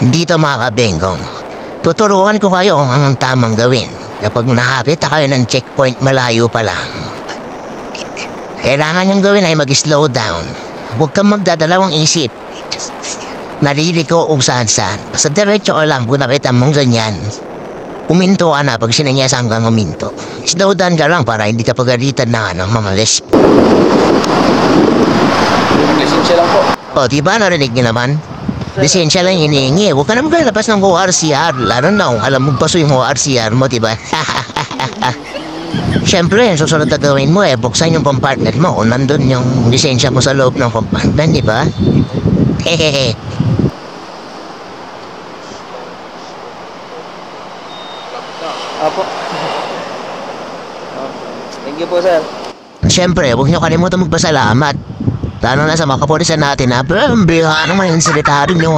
Dito mga kabengkong, tuturuan ko kayo kung anong tamang gawin kapag nakakita kayo ng checkpoint malayo pa lang. Kailangan niyong gawin ay mag-slow down. Huwag kang magdadalawang isip. Narili ko kung saan-saan. Basta diretso ka lang kung nakita mong ganyan. Uminto ka na pag sinanyasan kang uminto. Slow down ka lang para hindi ka pagalitan ng mga lesp. Lisensya lang po. O, diba narinig niyo naman? Lisensya lang hinihingi. Huwag ka naman lalabas ng ORCR. Lalo na kung alam mo paso yung ORCR mo, diba? Siyempre, susunod na gawin mo buksan yung compartment mo kung nandun yung lisensya mo sa loob ng compartment, diba? Hehehe. Apo. Thank you po, sir. Siyempre, huwag niyo kalimutan magpasalamat. Lalo na sa mga kapulisan natin na, pero ang biha naman yung salita rin yung